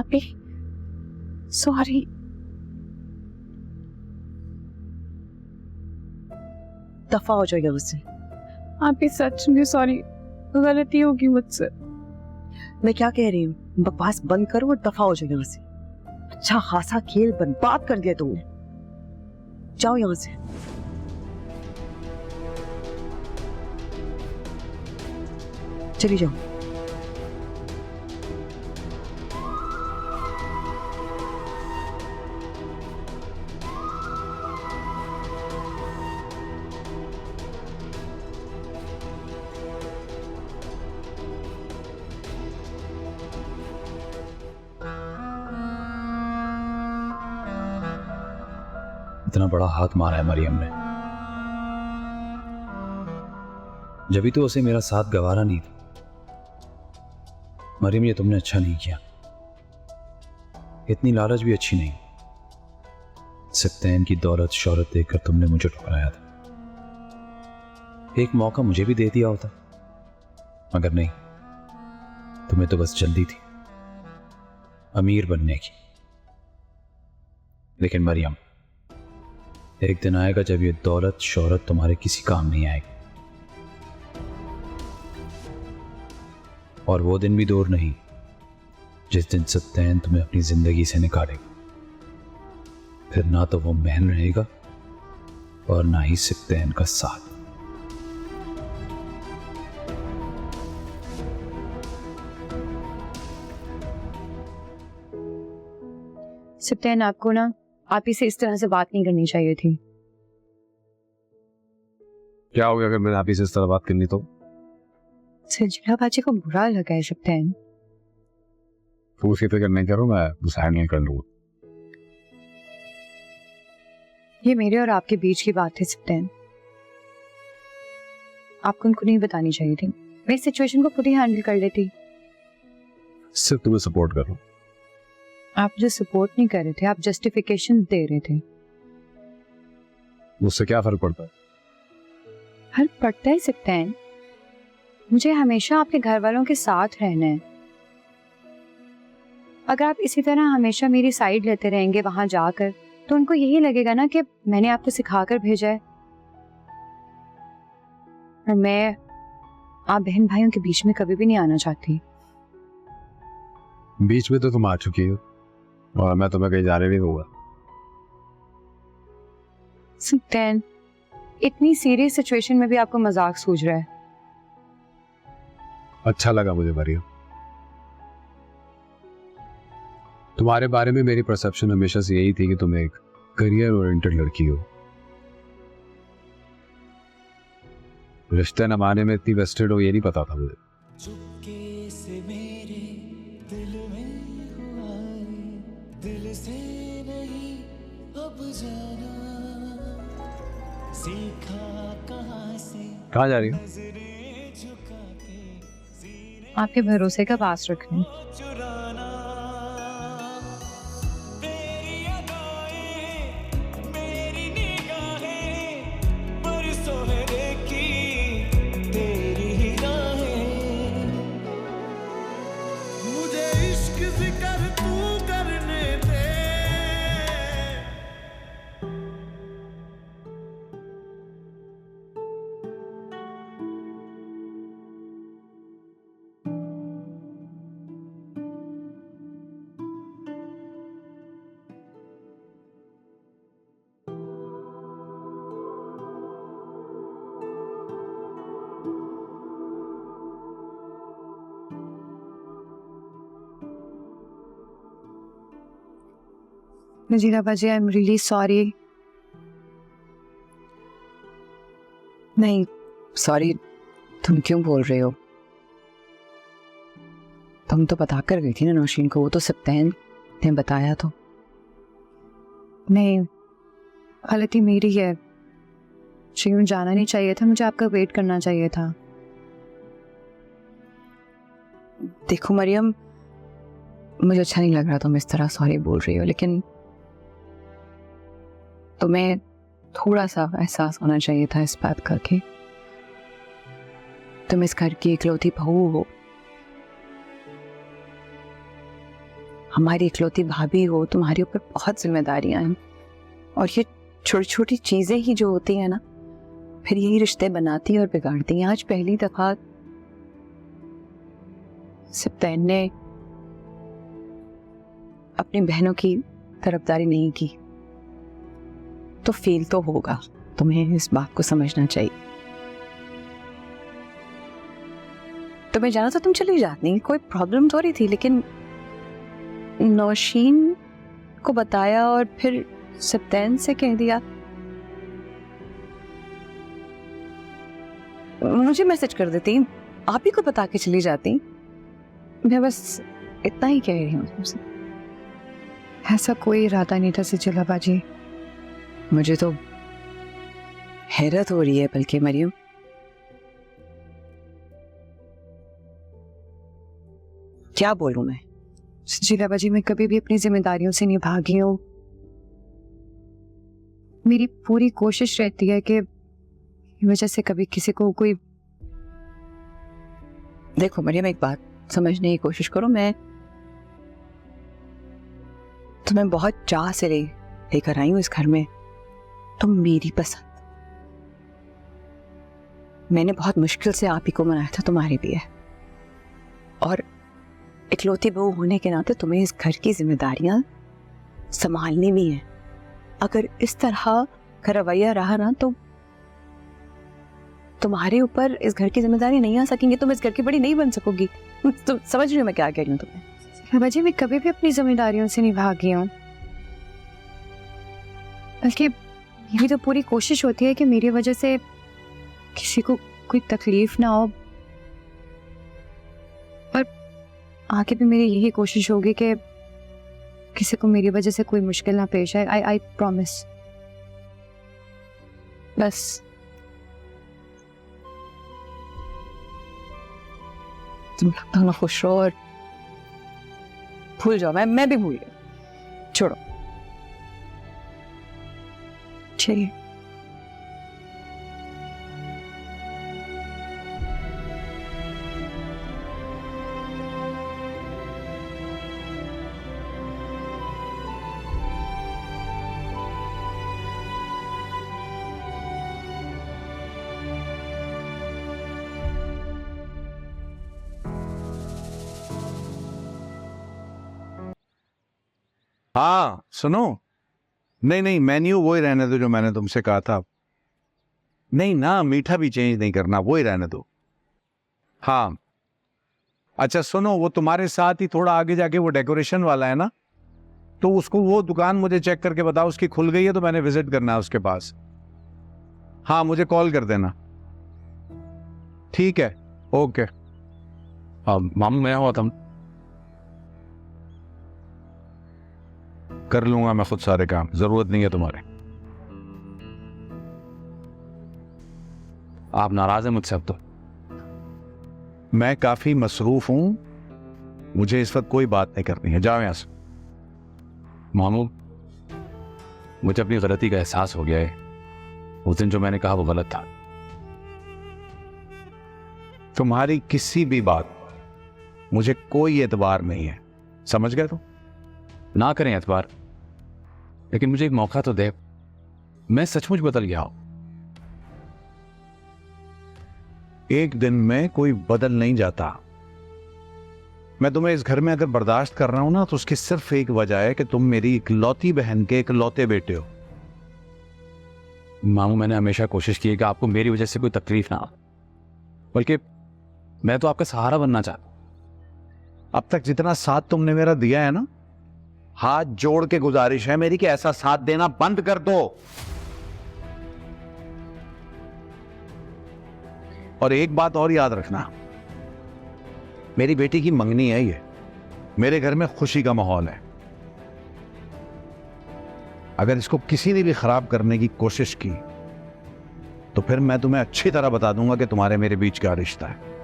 आपी सॉरी। दफा हो जाएगा उससे। आपी सच में सॉरी, गलती होगी मुझसे। मैं क्या कह रही हूँ, बकवास बंद करो और दफा हो जाएगा उससे। अच्छा खासा खेल बर्बाद कर दिया तुमने। जाओ यहां से। चली जाओ। इतना बड़ा हाथ मारा है मरियम ने, जब भी तो उसे मेरा साथ गवारा नहीं था। मरियम, ये तुमने अच्छा नहीं किया। इतनी लालच भी अच्छी नहीं। सिप्तैन की दौलत शौहरत देखकर तुमने मुझे ठुकराया था। एक मौका मुझे भी दे दिया होता, मगर नहीं, तुम्हें तो बस जल्दी थी अमीर बनने की। लेकिन मरियम, एक दिन आएगा जब ये दौलत शौहरत तुम्हारे किसी काम नहीं आएगी, और वो दिन भी दूर नहीं जिस दिन सिप्तैन तुम्हें अपनी जिंदगी से निकालेगा। फिर ना तो वो महल रहेगा और ना ही सिप्तैन का साथ। सिप्तैन, आपको ना आप इसे इस तरह से बात नहीं करनी चाहिए थी। क्या हो गया अगर मैंने आप ही से इस तरह बात करनी तो? सजीला बाजी को बुरा लगा है सिप्तैन। तो उसकी फिक्र नहीं करो, मैं उस हैंडल कर लूंगा। ये मेरे और आपके बीच की बात है सिप्तैन, आपको उनको नहीं बतानी चाहिए थी। मैं इस सिचुएशन को खुद ही हैंडल कर लेती। सिर्फ तुम्हें सपोर्ट कर रहा हूं। आप जो सपोर्ट नहीं कर रहे थे, आप जस्टिफिकेशन दे रहे थे। उससे क्या फर्क पड़ता है? फर्क पड़ता है सिप्तैन, मुझे हमेशा आपके घर वालों के साथ रहना है। अगर आप इसी तरह हमेशा मेरी साइड लेते रहेंगे वहां जाकर, तो उनको यही लगेगा ना कि मैंने आपको सिखाकर भेजा है। और मैं आप बहन भाइयों के बीच में कभी भी नहीं आना चाहती। बीच में तो तुम आ चुकी हो और मैं तुम्हें कहीं जाने नहीं दूंगा। सिप्तैन, इतनी सीरियस सिचुएशन में भी आपको मजाक सूझ रहा है। अच्छा लगा मुझे मरियम। तुम्हारे बारे में मेरी परसेप्शन हमेशा से यही थी कि तुम एक करियर ओरिएंटेड लड़की हो। रिश्ते नभाने में इतनी वेस्टेड हो ये नहीं पता था मुझे। चुपके से मेरे दिल में हुआ है, दिल से नहीं अब जाना, सीखा कहाँ से कहाँ जा रही हो? नजरें झुका के सीने आपके भरोसे का पास रखने। चुराना। तेरी अदाएं, मेरी निगाहें, बरसों है देखी तेरी ही राहें। मुझे इश्क जिक्र तू करने दे। नजीरा बाजी, आई एम रियली सॉरी। नहीं सॉरी, तुम क्यों बोल रहे हो? तुम तो बता कर गई थी ना नौशीन को, वो तो सिप्तैन ने बताया तो। नहीं, गलती मेरी है। मुझे जाना नहीं चाहिए था, मुझे आपका वेट करना चाहिए था। देखो मरियम, मुझे अच्छा नहीं लग रहा तुम इस तरह सॉरी बोल रही हो, लेकिन तुम्हें थोड़ा सा एहसास होना चाहिए था इस बात का कि तुम इस घर की इकलौती बहू हो। हमारी इकलौती भाभी हो, तुम्हारे ऊपर बहुत जिम्मेदारियां हैं, और ये छोटी छोटी चीजें ही जो होती हैं ना, फिर यही रिश्ते बनाती और बिगाड़ती हैं। आज पहली दफा सिप्तैन ने अपनी बहनों की तरफदारी नहीं की, तो फील तो होगा, तुम्हें इस बात को समझना चाहिए। तुम्हें जाना तो तुम चली जाती, कोई प्रॉब्लम तो नहीं थी, लेकिन नौशीन को बताया और फिर सिप्तैन से कह दिया। मुझे मैसेज कर देती, आप ही को बता के चली जाती। मैं बस इतना ही कह रही हूँ तुमसे। ऐसा कोई इरादा नहीं था सिजिला बाजी। मुझे तो हैरत हो रही है, बल्कि मरियम, क्या बोलूं मैं? सिजिला बाजी, मैं कभी भी अपनी जिम्मेदारियों से नहीं भागी हूँ। मेरी पूरी कोशिश रहती है कि वजह से कभी किसी को कोई। देखो मरियम, एक बात समझने की कोशिश करो, मैं तुम्हें बहुत चाह से लेकर आई हूं इस घर में। तुम मेरी पसंद, मैंने बहुत मुश्किल से आप ही को मनाया था तुम्हारे लिए, और इकलौती बहू होने के नाते तुम्हें इस घर की जिम्मेदारियां संभालनी भी है। अगर इस तरह का रवैया रहा ना, तो तुम्हारे ऊपर इस घर की जिम्मेदारी नहीं आ सकेंगी, तुम इस घर की बड़ी नहीं बन सकोगी। तुम समझ रही हो मैं क्या कह रही हूँ तुम्हें? बाजी, मैं कभी भी अपनी जिम्मेदारियों से नहीं भागी हूँ, बल्कि यही तो पूरी कोशिश होती है कि मेरी वजह से किसी को कोई तकलीफ ना हो, और आगे भी मेरी यही कोशिश होगी कि किसी को मेरी वजह से कोई मुश्किल ना पेश आए। I promise. बस तुम लगता ना खुश रहो और भूल जाओ। मैं भी भूल गई, छोड़ो। चलिए। हाँ सुनो, नहीं मेन्यू वही रहने दो जो मैंने तुमसे कहा था। नहीं ना, मीठा भी चेंज नहीं करना, वही रहने दो। हाँ अच्छा सुनो, वो तुम्हारे साथ ही थोड़ा आगे जाके वो डेकोरेशन वाला है ना, तो उसको वो दुकान मुझे चेक करके बताओ, उसकी खुल गई है तो मैंने विजिट करना है उसके पास। हाँ मुझे कॉल कर देना। ठीक है, ओके। मामू मैं हुआ था, कर लूंगा मैं खुद सारे काम, जरूरत नहीं है तुम्हारे। आप नाराज हैं मुझसे अब तो? मैं काफी मसरूफ हूं, मुझे इस वक्त कोई बात नहीं करनी है, जाओ यहां से। मामू मुझे अपनी गलती का एहसास हो गया है। उस दिन जो मैंने कहा वो गलत था। तुम्हारी किसी भी बात मुझे कोई एतबार नहीं है, समझ गए तुम? ना करें एतबार, लेकिन मुझे एक मौका तो दे। मैं सचमुच बदल गया हूं। एक दिन में कोई बदल नहीं जाता। मैं तुम्हें इस घर में अगर बर्दाश्त कर रहा हूं ना, तो उसकी सिर्फ एक वजह है कि तुम मेरी इकलौती बहन के इकलौते बेटे हो। मामू मैंने हमेशा कोशिश की है कि आपको मेरी वजह से कोई तकलीफ ना हो, बल्कि मैं तो आपका सहारा बनना चाहता। अब तक जितना साथ तुमने मेरा दिया है ना, हाथ जोड़ के गुजारिश है मेरी कि ऐसा साथ देना बंद कर दो। और एक बात और याद रखना, मेरी बेटी की मंगनी है ये, मेरे घर में खुशी का माहौल है। अगर इसको किसी ने भी खराब करने की कोशिश की, तो फिर मैं तुम्हें अच्छी तरह बता दूंगा कि तुम्हारे मेरे बीच क्या रिश्ता है।